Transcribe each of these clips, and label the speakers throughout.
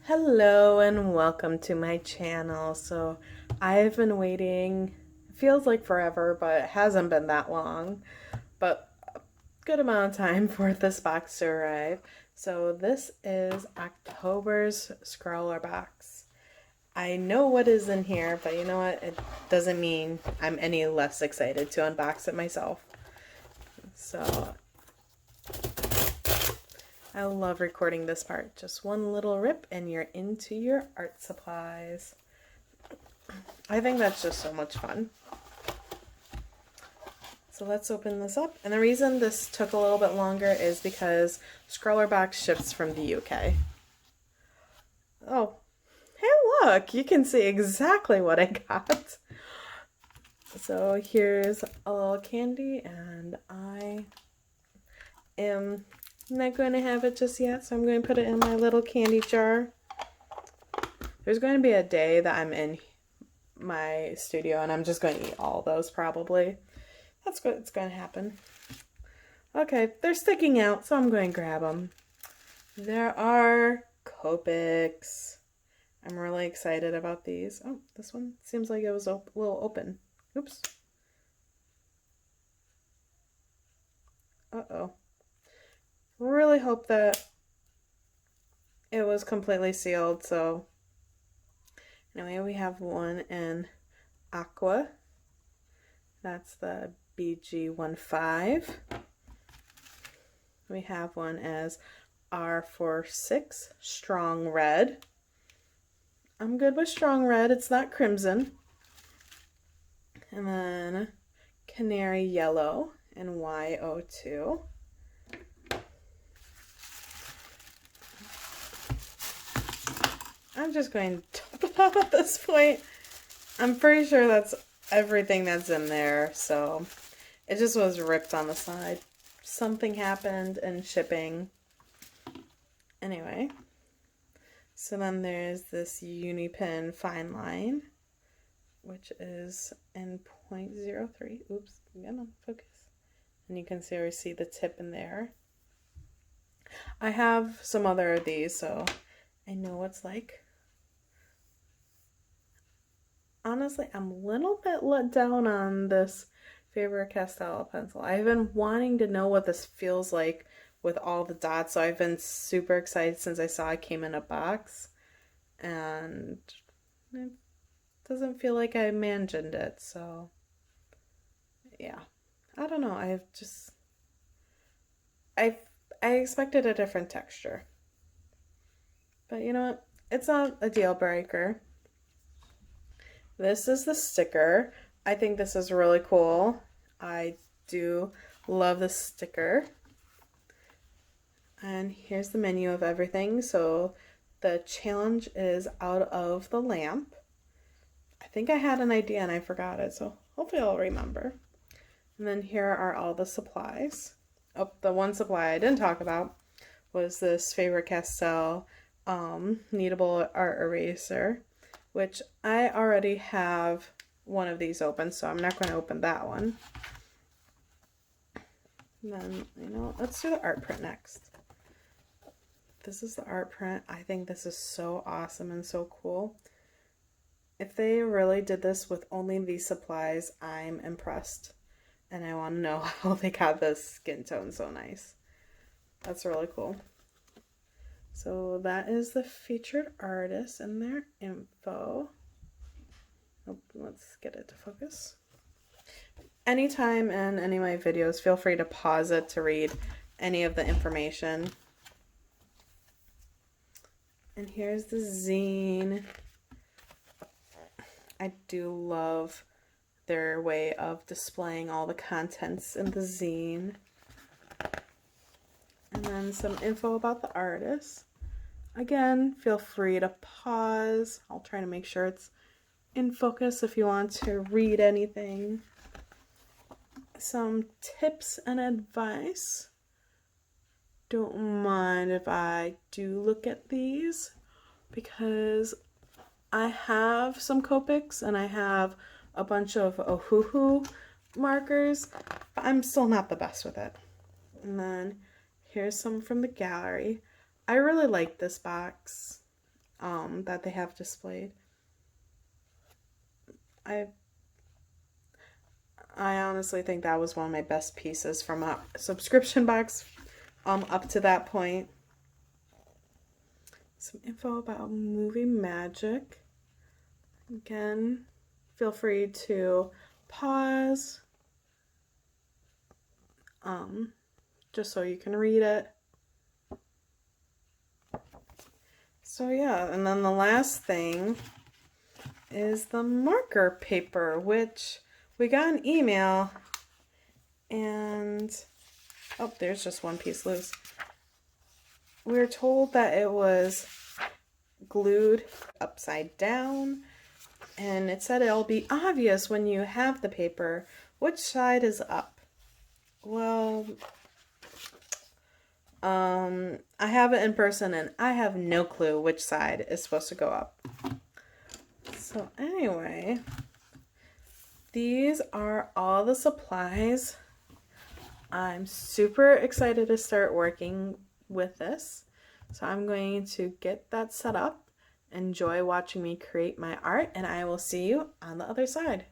Speaker 1: Hello and welcome to my channel. So I've been waiting, it feels like forever, but it hasn't been that long, but a good amount of time for this box to arrive. So this is October's ScrawlrBox. I know what is in here, but you know what? It doesn't mean I'm any less excited to unbox it myself. So I love recording this part. Just one little rip and you're into your art supplies. I think that's just so much fun. So let's open this up. And the reason this took a little bit longer is because ScrawlrBox ships from the UK. Oh, hey look, you can see exactly what I got. So here's a little candy and I am not going to have it just yet, so I'm going to put it in my little candy jar. There's going to be a day that I'm in my studio and I'm just going to eat all those probably. That's what's going to happen. Okay, they're sticking out, so I'm going to grab them. There are Copics. I'm really excited about these. Oh, this one seems like it was a little open. Oops. Uh-oh. Really hope that it was completely sealed. So anyway, we have one in Aqua. That's the BG15. We have one as R46 Strong Red. I'm good with strong red, it's not crimson. And then Canary Yellow and Y02. I'm just going to dump it out at this point. I'm pretty sure that's everything that's in there, so it just was ripped on the side. Something happened in shipping. Anyway, so then there's this Unipin fine line, which is in 0.03. Oops, come on, focus. And you can see the tip in there. I have some other of these, so I know what it's like. Honestly, I'm a little bit let down on this Faber-Castell pencil. I've been wanting to know what this feels like with all the dots, so I've been super excited since I saw it came in a box. And it doesn't feel like I imagined it, so yeah. I don't know, I expected a different texture. But you know what? It's not a deal breaker. This is the sticker. I think this is really cool. I do love the sticker. And here's the menu of everything. So the challenge is out of the lamp. I think I had an idea and I forgot it, so hopefully I'll remember. And then here are all the supplies. Oh, the one supply I didn't talk about was this Faber-Castell Kneadable art eraser, which I already have one of these open, so I'm not going to open that one. And then, let's do the art print next. This is the art print. I think this is so awesome and so cool. If they really did this with only these supplies, I'm impressed. And I want to know how they got this skin tone so nice. That's really cool. So that is the featured artist and their info. Oh, let's get it to focus. Anytime in any of my videos, feel free to pause it to read any of the information. And here's the zine. I do love their way of displaying all the contents in the zine. And then some info about the artist. Again, feel free to pause. I'll try to make sure it's in focus if you want to read anything. Some tips and advice. Don't mind if I do look at these because I have some Copics and I have a bunch of Ohuhu markers, but I'm still not the best with it. And then here's some from the gallery. I really like this box. that they have displayed. I honestly think that was one of my best pieces from a subscription box up to that point. Some info about movie magic. Again, feel free to pause just so you can read it. So yeah, and then the last thing is the marker paper, which we got an email and, oh, there's just one piece loose. We were told that it was glued upside down, and it said it'll be obvious when you have the paper which side is up. Well, I have it in person and I have no clue which side is supposed to go up. So anyway, these are all the supplies. I'm super excited to start working with this. So I'm going to get that set up. Enjoy watching me create my art, and I will see you on the other side.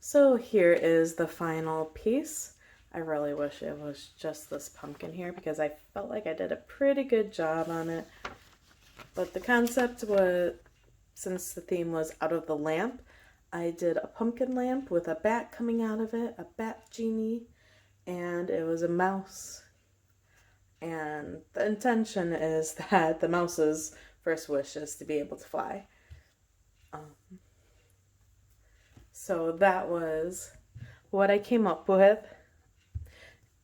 Speaker 1: So here is the final piece. I really wish it was just this pumpkin here because I felt like I did a pretty good job on it. But the concept was, since the theme was out of the lamp, I did a pumpkin lamp with a bat coming out of it, a bat genie, and it was a mouse. And the intention is that the mouse's first wish is to be able to fly. So that was what I came up with.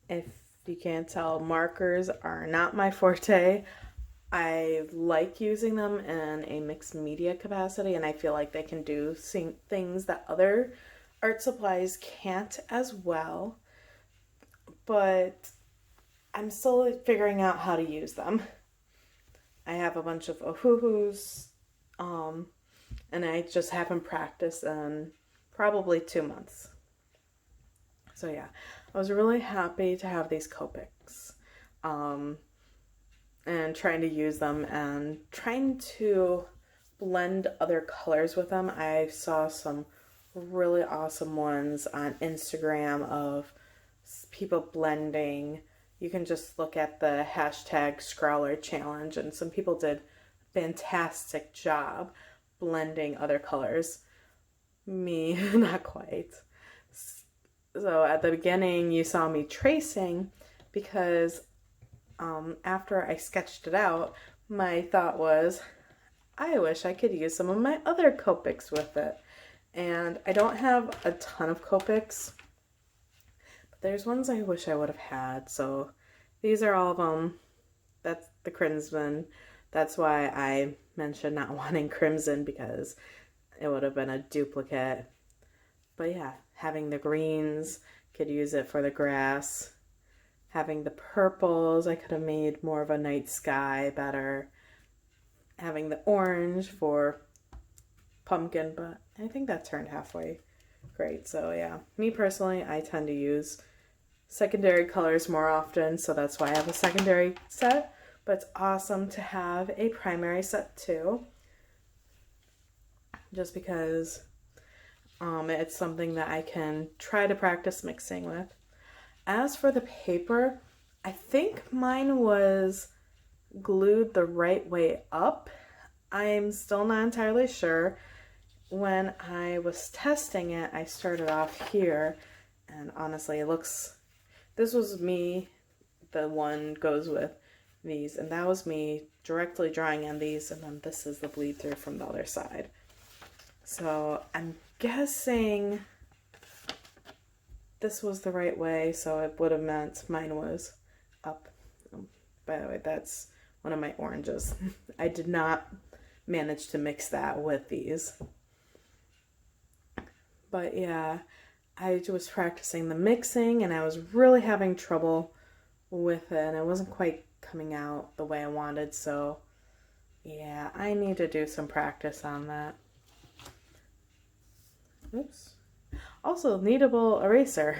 Speaker 1: If you can't tell, markers are not my forte. I like using them in a mixed media capacity, and I feel like they can do things that other art supplies can't as well. But I'm still figuring out how to use them. I have a bunch of ohuhus, and I just haven't practiced in probably 2 months. So yeah, I was really happy to have these Copics, and trying to use them and trying to blend other colors with them. I saw some really awesome ones on Instagram of people blending. You can just look at the hashtag Scrawler Challenge, and some people did a fantastic job blending other colors. Me, not quite. So at the beginning, you saw me tracing because after I sketched it out, my thought was, I wish I could use some of my other Copics with it. And I don't have a ton of Copics, but there's ones I wish I would have had. So these are all of them. That's the crimson. That's why I mentioned not wanting crimson, because it would have been a duplicate. But yeah, having the greens, could use it for the grass. Having the purples, I could have made more of a night sky better. Having the orange for pumpkin, but I think that turned halfway great. So yeah, me personally, I tend to use secondary colors more often, so that's why I have a secondary set. But it's awesome to have a primary set too, just because it's something that I can try to practice mixing with. As for the paper, I think mine was glued the right way up. I'm still not entirely sure. When I was testing it, I started off here, and honestly, it looks, this was me, the one goes with these, and that was me directly drawing on these, and then this is the bleed through from the other side. So I'm guessing this was the right way, so it would have meant mine was up. By the way, that's one of my oranges. I did not manage to mix that with these. But yeah, I was practicing the mixing, and I was really having trouble with it, and it wasn't quite coming out the way I wanted, so yeah, I need to do some practice on that. Oops. Also, Kneadable eraser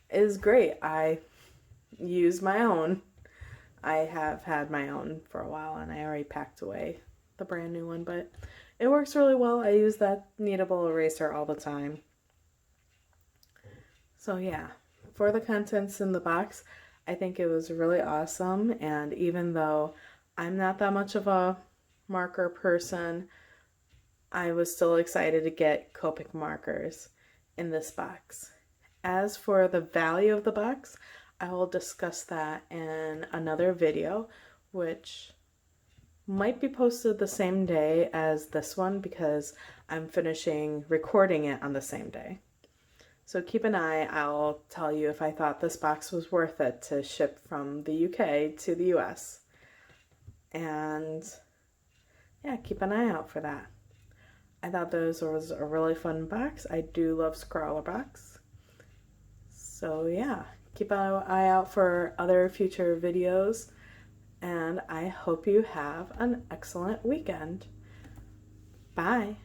Speaker 1: is great. I use my own. I have had my own for a while, and I already packed away the brand new one, but it works really well. I use that Kneadable eraser all the time. So yeah, for the contents in the box, I think it was really awesome, and even though I'm not that much of a marker person, I was still excited to get Copic markers in this box. As for the value of the box, I will discuss that in another video, which might be posted the same day as this one because I'm finishing recording it on the same day. So keep an eye. I'll tell you if I thought this box was worth it to ship from the UK to the US. And yeah, keep an eye out for that. I thought this was a really fun box. I do love ScrawlrBox. So yeah, keep an eye out for other future videos, and I hope you have an excellent weekend. Bye.